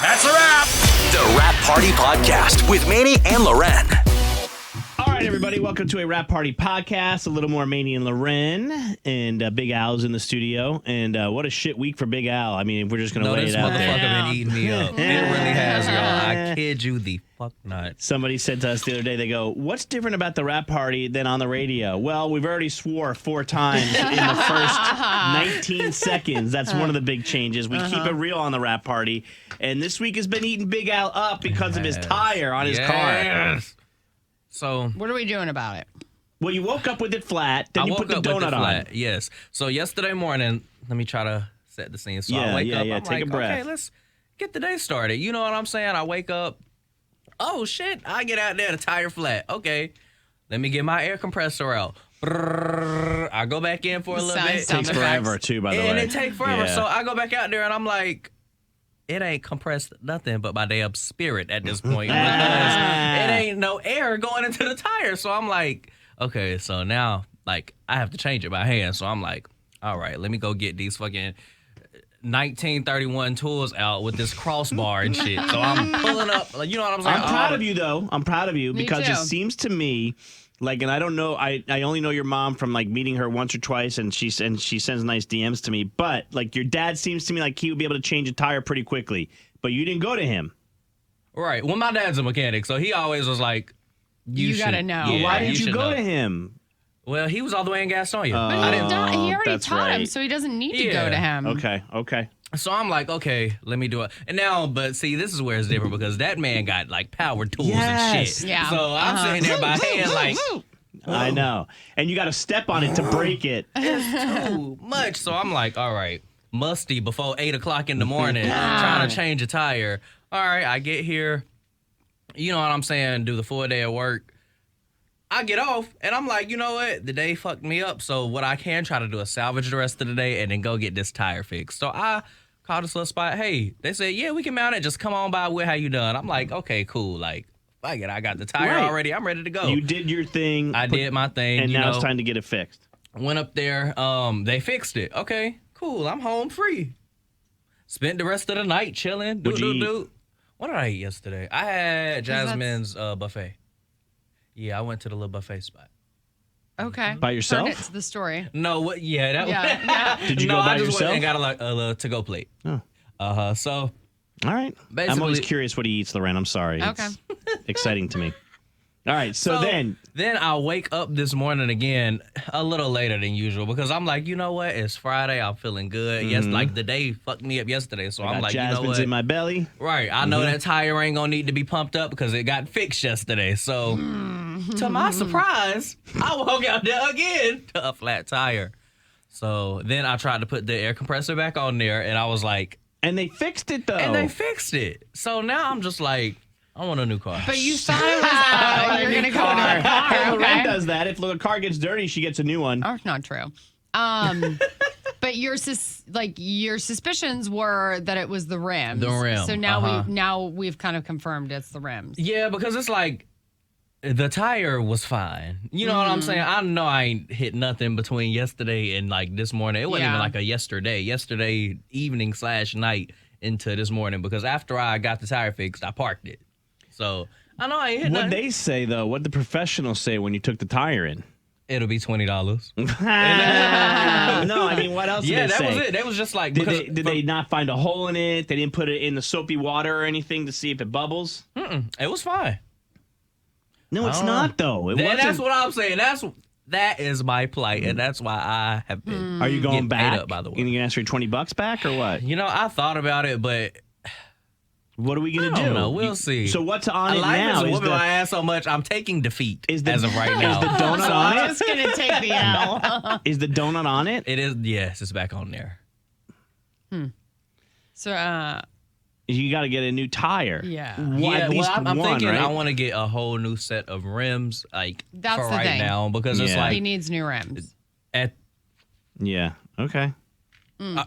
That's a wrap. The Wrap Party Podcast with Maney and Loren. All right, everybody, welcome to a Wrap Party Podcast. A little more Maney and Loren, and Big Al's in the studio. And what a shit week for Big Al. I mean, if we're just going to lay it out there. This motherfucker been eating me up. It really has, y'all. I kid you the fuck not. Somebody said to us the other day, they go, what's different about the Wrap Party than on the radio? Well, we've already swore 4 times in the first 19 seconds. That's one of the big changes. We keep it real on the Wrap Party. And this week has been eating Big Al up because of his tire on his car. So what are we doing about it? Well, you woke up with it flat, then you put the donut on. Yes. So yesterday morning, let me try to set the scene. So I wake up, I'm take like, a breath. okay, let's get the day started. You know what I'm saying? I wake up, oh shit, I get out there, the tire flat. Okay, let me get my air compressor out. Brrr, I go back in for a little bit. It takes forever too, by the way. And it takes forever. So I go back out there and I'm like, it ain't compressed nothing but my damn spirit at this point. Because it ain't no air going into the tire. So I'm like, okay, so now, like, I have to change it by hand. So I'm like, all right, let me go get these fucking 1931 tools out with this crossbar and shit. So I'm pulling up, like, you know what I'm saying? I'm proud of you, though. I'm proud of you because too. it seems to me like, and I don't know, I only know your mom from like meeting her once or twice, and she sends nice DMs to me. But like your dad seems to me like he would be able to change a tire pretty quickly. But you didn't go to him. Right. Well, my dad's a mechanic, so he always was like, you gotta know. Yeah, Why didn't you go to him? Well, he was all the way in Gastonia. He already that's taught him, right. so he doesn't need to go to him. Okay. So I'm like, okay, let me do it. And now, but see, this is where it's different because that man got like power tools and shit. Yeah. So I'm sitting there by hand like, I know. And you got to step on it to break it. it's too much. So I'm like, all right, musty before 8 o'clock in the morning, trying to change a tire. All right, I get here, you know what I'm saying, do the full day of work. I get off, and I'm like, you know what? The day fucked me up. So what I can try to do is salvage the rest of the day and then go get this tire fixed. So I called this little spot. Hey, they said, yeah, we can mount it. Just come on by with how you done. I'm like, okay, cool. Like, fuck it. I got the tire already. I'm ready to go. You did your thing. I did my thing. And now it's time to get it fixed. Went up there. They fixed it. Okay, cool. I'm home free. Spent the rest of the night chilling. What did I eat yesterday? I had Jasmine's buffet. Yeah, I went to the little buffet spot. Okay. By yourself? Turn it to the story. No, what? Yeah, that Yeah. Did you go by I just yourself? went and got a little to-go plate. Oh. So, All right. Basically, I'm always curious what he eats, Loren. I'm sorry. Okay. It's exciting to me. All right. So then I wake up this morning again a little later than usual because I'm like, you know what? It's Friday. I'm feeling good. Yes, like the day fucked me up yesterday. So I'm like, you know Jasmine's what? in my belly. Right. I know that tire ain't going to need to be pumped up because it got fixed yesterday. So to my surprise, I woke out there again to a flat tire. So then I tried to put the air compressor back on there and I was like. And they fixed it, though. And they fixed it. So now I'm just like, I want a new car. But you thought it was you're gonna go to a car. Hey, Loren Okay. does that. If the car gets dirty, she gets a new one. Oh, not true. But your suspicions were that it was the rims. The rim. So now we've kind of confirmed it's the rims. Yeah, because it's like the tire was fine. You know what I'm saying? I know I ain't hit nothing between yesterday and like this morning. It wasn't even like a yesterday evening / night into this morning because after I got the tire fixed, I parked it. So I know I ain't hit nothing. What they say, though, what the professionals say when you took the tire in? It'll be $20. No, I mean, what else did they say? That was it. They was just like... Did they not find a hole in it? They didn't put it in the soapy water or anything to see if it bubbles? It was fine. No, it's not, though. That's what I'm saying. That is my plight, and that's why I have been. Are you going back? Up, by the way. Are you going to ask for your $20 back or what? You know, I thought about it, but what are we going to do? I don't know. We'll see. So what's on it life now? is whooping my ass so much, I'm taking defeat as of right now. Is the donut on it? I'm just gonna take the L. Is the donut on it? It is. Yes, it's back on there. So, You got to get a new tire. yeah. At least I'm one, thinking right? I want to get a whole new set of rims, like That's for the right thing. now, because it's Yeah. like He needs new rims. at Yeah. Okay. All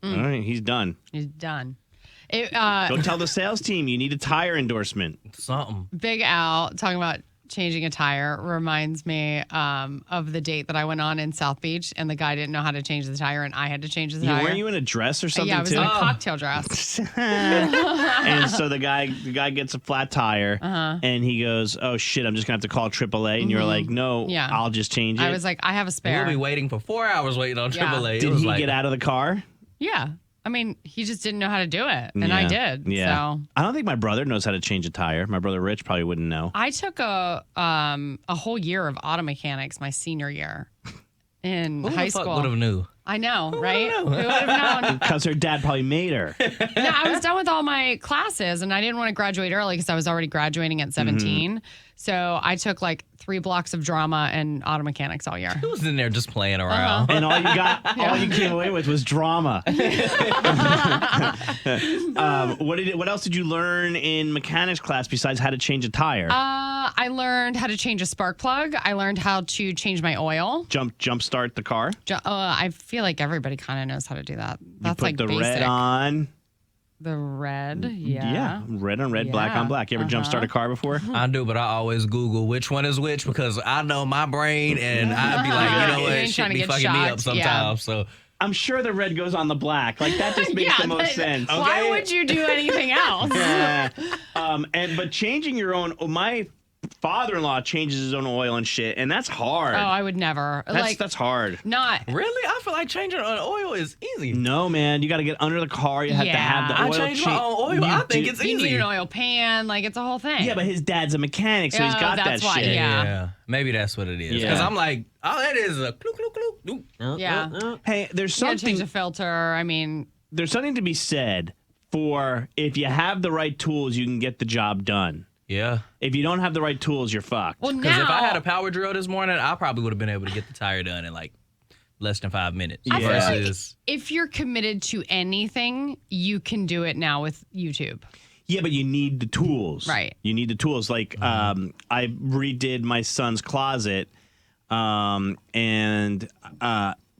right. He's done. He's done. Go tell the sales team you need a tire endorsement. something. Big Al talking about changing a tire reminds me of the date that I went on in South Beach, and the guy didn't know how to change the tire, and I had to change the tire. Weren't you in a dress or something Yeah, I was too? in a cocktail dress. And so the guy gets a flat tire, and he goes, "Oh shit, I'm just gonna have to call AAA." And you're like, "No, Yeah. I'll just change it." I was like, I have a spare. We'll be waiting for 4 hours waiting on Yeah. AAA. Did he get out of the car? Yeah. I mean, he just didn't know how to do it, and I did. Yeah. So I don't think my brother knows how to change a tire. My brother Rich probably wouldn't know. I took a whole year of auto mechanics my senior year in high school. Would have knew. I know, right? Who would have known? Because her dad probably made her. No, I was done with all my classes, and I didn't want to graduate early because I was already graduating at 17. So I took like 3 blocks of drama and auto mechanics all year. Who was in there just playing around? And all you came away with was drama. What else did you learn in mechanics class besides how to change a tire? I learned how to change a spark plug. I learned how to change my oil. Jump start the car. I feel like everybody kind of knows how to do that. That's Put like the basic. red on. The red, yeah. Yeah, red on red, black Yeah. on black. You ever jump start a car before? I do, but I always Google which one is which because I know my brain and I'd be like, you know You what, ain't shit trying to be get fucking me up shocked. Yeah. sometimes. So I'm sure the red goes on the black. Like that just makes the most sense. Why would you do anything else? Yeah. But changing your own. My father-in-law changes his own oil and shit, and that's hard. Oh, I would never. That's hard. Not. really, I feel like changing an oil is easy. No, man, you got to get under the car. You have to have the I oil change my own oil. I think it's You easy. need an oil pan. Like, it's a whole thing. Yeah, but his dad's a mechanic, so he's Oh, got that that's why, shit. yeah. Maybe that's what it is. Yeah. Because I'm like, all that is a clunk, clunk, clunk. Yeah. Hey, there's You gotta change something. the filter. I mean, There's something to be said for if you have the right tools, you can get the job done. Yeah. If you don't have the right tools, you're fucked. well, Because now if I had a power drill this morning, I probably would have been able to get the tire done in like less than 5 minutes. I feel like Versus, if you're committed to anything, you can do it now with YouTube. Yeah, but you need the tools. Right. You need the tools. Like I redid my son's closet, and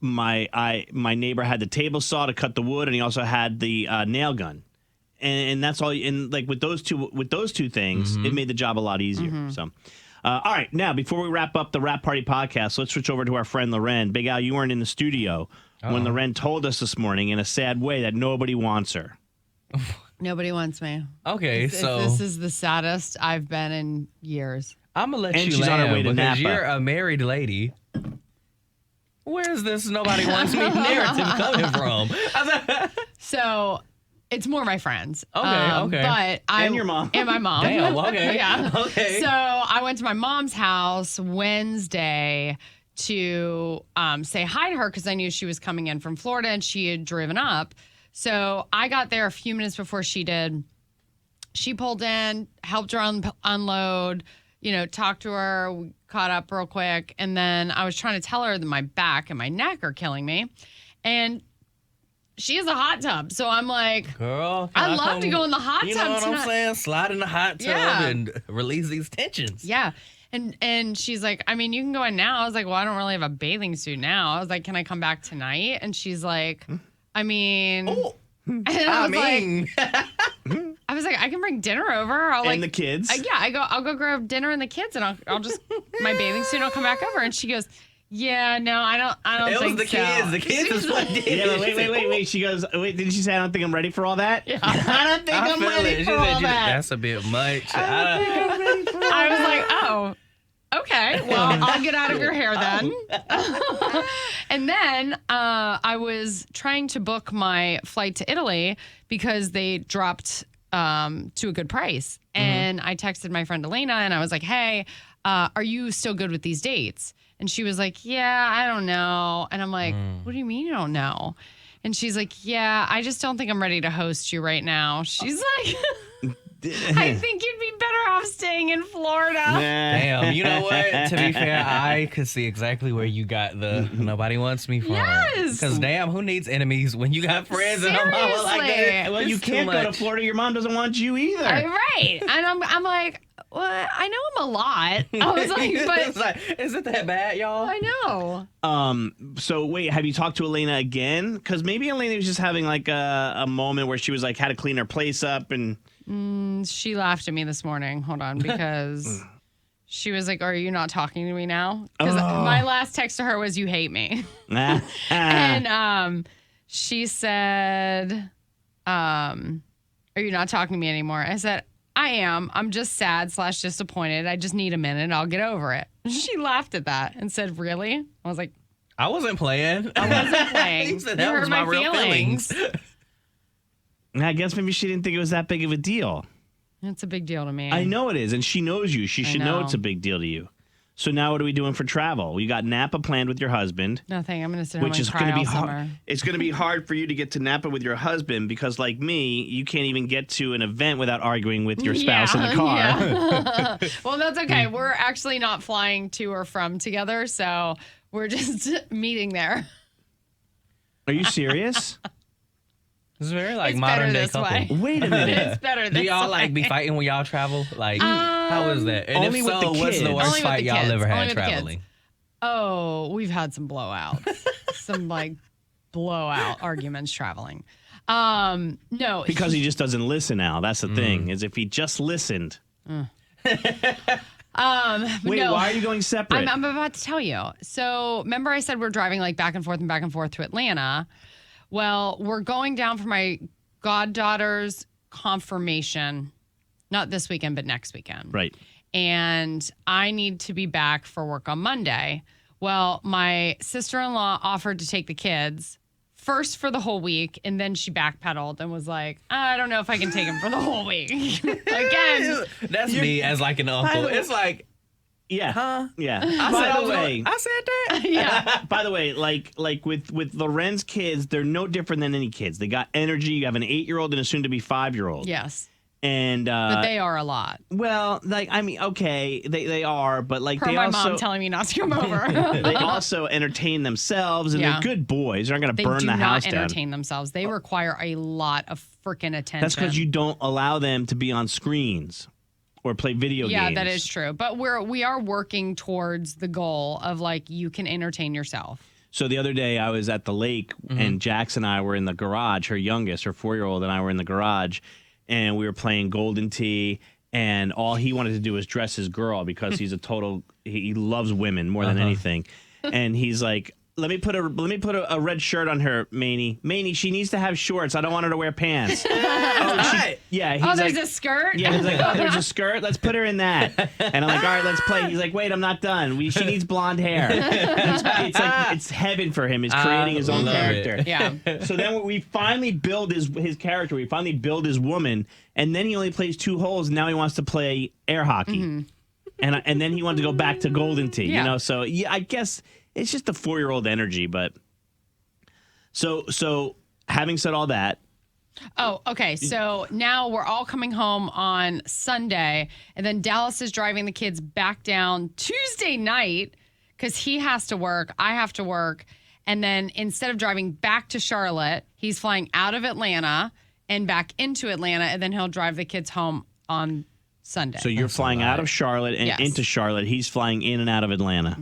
my neighbor had the table saw to cut the wood, and he also had the nail gun, and that's all. And like with those two things, it made the job a lot easier. So. All right, now before we wrap up the Rap Party podcast, let's switch over to our friend Loren. Big Al, you weren't in the studio when Loren told us this morning in a sad way that nobody wants her. Nobody wants me. okay, so This is the saddest I've been in years. I'm going to let And you she's on her land way to because Napa. you're a married lady. Where's this nobody wants me narrative coming from? So it's more my friends. Okay. But And your mom. And my mom. Damn, okay. Yeah. Okay. So I went to my mom's house Wednesday to say hi to her because I knew she was coming in from Florida and she had driven up. So I got there a few minutes before she did. She pulled in, helped her unload, talked to her, we caught up real quick. And then I was trying to tell her that my back and my neck are killing me. And she has a hot tub. So I'm like, Girl, I love to go in the hot tub You know what I'm tonight. saying? Slide in the hot tub Yeah. and release these tensions. yeah. And she's like, I mean, you can go in now. I was like, well, I don't really have a bathing suit now. I was like, can I come back tonight? And she's like, I mean, Oh, and I mean, I was like, I can bring dinner over. I'll like And the kids. I'll go grab dinner and the kids, and I'll just my bathing suit. I'll come back over. And she goes, yeah, no, I don't it was think the so. kids. The kids is what did Yeah, it. but wait. She goes, wait, didn't she say I don't think I'm ready for all that? Yeah. I don't think I I'm feel ready it. She for said, all that. That's a bit much. I was like, oh, okay. Well, I'll get out of your hair then. And then I was trying to book my flight to Italy because they dropped to a good price. And I texted my friend Elena and I was like, hey, are you still good with these dates? And she was like, yeah, I don't know. And I'm like, what do you mean you don't know? And she's like, yeah, I just don't think I'm ready to host you right now. She's like, I think you'd be better off staying in Florida. Damn, you know what? To be fair, I could see exactly where you got the nobody wants me from. Yes. Because damn, who needs enemies when you got friends and a mama like that? Seriously. Well, you It's too can't go to much. Florida. Your mom doesn't want you either. Right. And I'm like, well, I know I'm a lot. I was like, It's but like, is it that bad, y'all? I know. So wait, have you talked to Elena again? Because maybe Elena was just having like a moment where she was like had to clean her place up and. She laughed at me this morning. Hold on, because She was like, "Are you not talking to me now?" Because my last text to her was, "You hate me." And she said, "Are you not talking to me anymore?" I said, "I am. I'm just sad/disappointed. I just need a minute. I'll get over it." She laughed at that and said, "Really?" I was like, I wasn't playing. I wasn't playing. You said You that hurt was my real feelings. I guess maybe she didn't think it was that big of a deal. It's a big deal to me. I know it is, and she knows you. She should know it's a big deal to you. So now what are we doing for travel? You got Napa planned with your husband. Nothing. I'm going to sit home Which and is cry going to all be summer. hard. It's going to be hard for you to get to Napa with your husband because, like me, you can't even get to an event without arguing with your spouse in the car. Yeah. Well, that's okay. We're actually not flying to or from together, so we're just meeting there. Are you serious? It's very like It's modern better day this couple. way. Wait a minute. It's better this Do y'all way. like be fighting when y'all travel? Like, how is that? And only if with so, the what's the kids. worst Only with fight the y'all kids. ever Only had with the kids. traveling? Oh, we've had some blowouts. Some like blowout arguments traveling. No. Because he just doesn't listen now. That's the thing, is if he just listened. Wait, no. why are you going separate? I'm about to tell you. So remember I said we're driving like back and forth to Atlanta. Well, we're going down for my goddaughter's confirmation, not this weekend, but next weekend. Right. And I need to be back for work on Monday. Well, my sister-in-law offered to take the kids first for the whole week, and then she backpedaled and was like, I don't know if I can take them for the whole week. Again. That's me as like an uncle. It's like, Yeah. huh? Yeah. I said that. Yeah. By the way, like with Loren's kids, they're no different than any kids. They got energy. You have an 8-year-old and a soon to be 5-year-old. Yes. And But they are a lot. well, like I mean, okay, they are, but like Per they my also mom telling me not to come over. they also entertain themselves, and Yeah. they're good boys. They're not going to They burn do the house not down. entertain themselves. They require a lot of freaking attention. That's because you don't allow them to be on screens or play video games. Yeah, that is true. But we are working towards the goal of like you can entertain yourself. So the other day I was at the lake, and Jax and I were in the garage. Her youngest, her 4-year-old, and I were in the garage, and we were playing Golden Tee. And all he wanted to do was dress his girl because he's a total. He loves women more than anything, and he's like, Let me put a red shirt on her, Maney. Maney, she needs to have shorts. I don't want her to wear pants. Yeah. He's There's like, a skirt? Yeah, he's like, oh, there's a skirt. Let's put her in that. And I'm like, all right, let's play. He's like, wait, I'm not done. She needs blonde hair. It's like it's heaven for him. He's creating his own love character. it. Yeah. So then we finally build his character. We finally build his woman, and then he only plays 2 holes. And now he wants to play air hockey, and then he wanted to go back to Golden Tee. Yeah. You know, so yeah, I guess. It's just the 4-year-old energy, but so having said all that, Oh, okay. So now we're all coming home on Sunday, and then Dallas is driving the kids back down Tuesday night because he has to work. I have to work. And then instead of driving back to Charlotte, he's flying out of Atlanta and back into Atlanta, and then he'll drive the kids home on Sunday. so you're flying out of Charlotte and Yes. into Charlotte. He's flying in and out of Atlanta.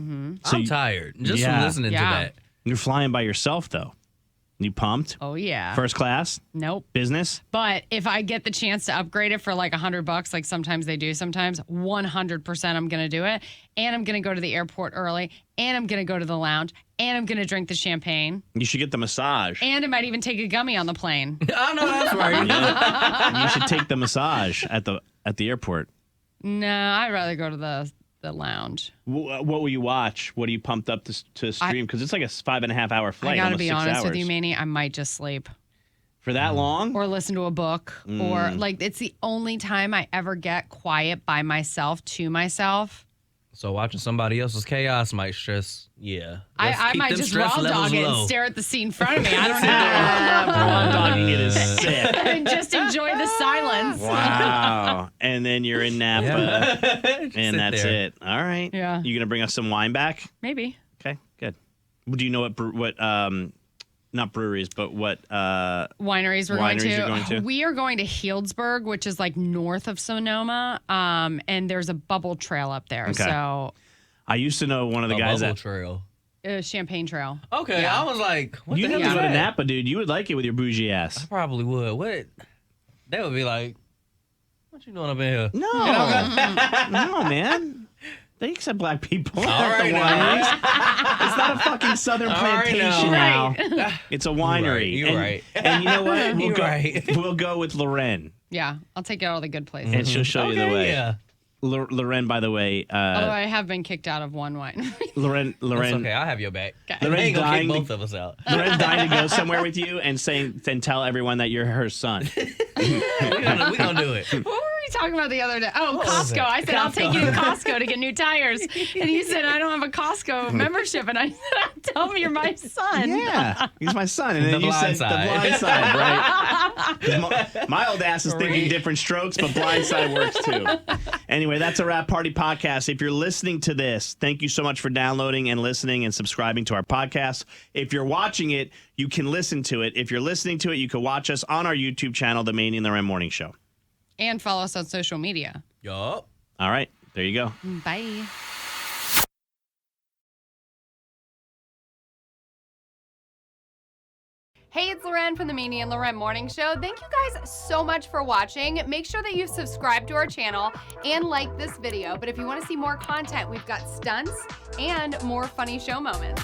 So I'm tired just Yeah. from listening to Yeah. that. you're flying by yourself, though. You pumped? Oh, yeah. First class? Nope. Business? But if I get the chance to upgrade it for like $100, like sometimes they do, sometimes 100% I'm going to do it. And I'm going to go to the airport early. And I'm going to go to the lounge. And I'm going to drink the champagne. You should get the massage. And I might even take a gummy on the plane. I know that's right. You should take the massage at the airport. No, I'd rather go to the lounge. What will you watch? What are you pumped up to stream? Because it's like a 5.5 hour flight. I got to almost be 6 honest with hours. you, Maney. I might just sleep For that long? or listen to a book or like it's the only time I ever get quiet by myself to myself. So watching somebody else's chaos might stress. Yeah. Let's I keep might them just stress raw levels dog it low. and stare at the scene in front of me. I don't know. Raw dogging it is sick. And just enjoy the silence. Wow. And then you're in Napa, Just and sit that's there. it. All right. Yeah. You gonna bring us some wine back? Maybe. Okay, good. Do you know what not breweries, but what Wineries we're Wineries going you're going to? We are going to Healdsburg, which is like north of Sonoma. And there's a bubble trail up there. Okay. So I used to know one of the A guys bubble that trail. Champagne Trail. Okay, Yeah. I was like, what you the need hell to is go to that? Napa, dude. You would like it with your bougie ass. I probably would. What? They would be like, what you doing up in here? No, no, man. They accept black people. All at the right, wineries. It's not a fucking southern plantation now. It's a winery. You're right. And you know what? You're right. We'll go with Loren. Yeah, I'll take you all the good places. And she'll show you the way. Yeah. Loren, by the way. Although I have been kicked out of one wine. Loren. It's okay. I'll have your back. Okay. They ain't gonna dying kick both of us out. Loren's dying to go somewhere with you and tell everyone that you're her son. We're gonna do it. What were we talking about the other day? Oh, What was Costco. it? I said, I'll take you to Costco. Costco to get new tires. And you said, I don't have a Costco membership. And I said, tell me you're my son. Yeah, he's my son. And then The you blind said side. the blind side, right? 'Cause my old ass is thinking different strokes, but blind side works too. Anyway, that's a Rap Party podcast. If you're listening to this, thank you so much for downloading and listening and subscribing to our podcast. If you're watching it, you can listen to it. If you're listening to it, you can watch us on our YouTube channel, The Maney and Loren Morning Show. And follow us on social media. Yup. All right, there you go. Bye. Hey, it's Loren from the Maney and Loren Morning Show. Thank you guys so much for watching. Make sure that you subscribe to our channel and like this video. But if you want to see more content, we've got stunts and more funny show moments.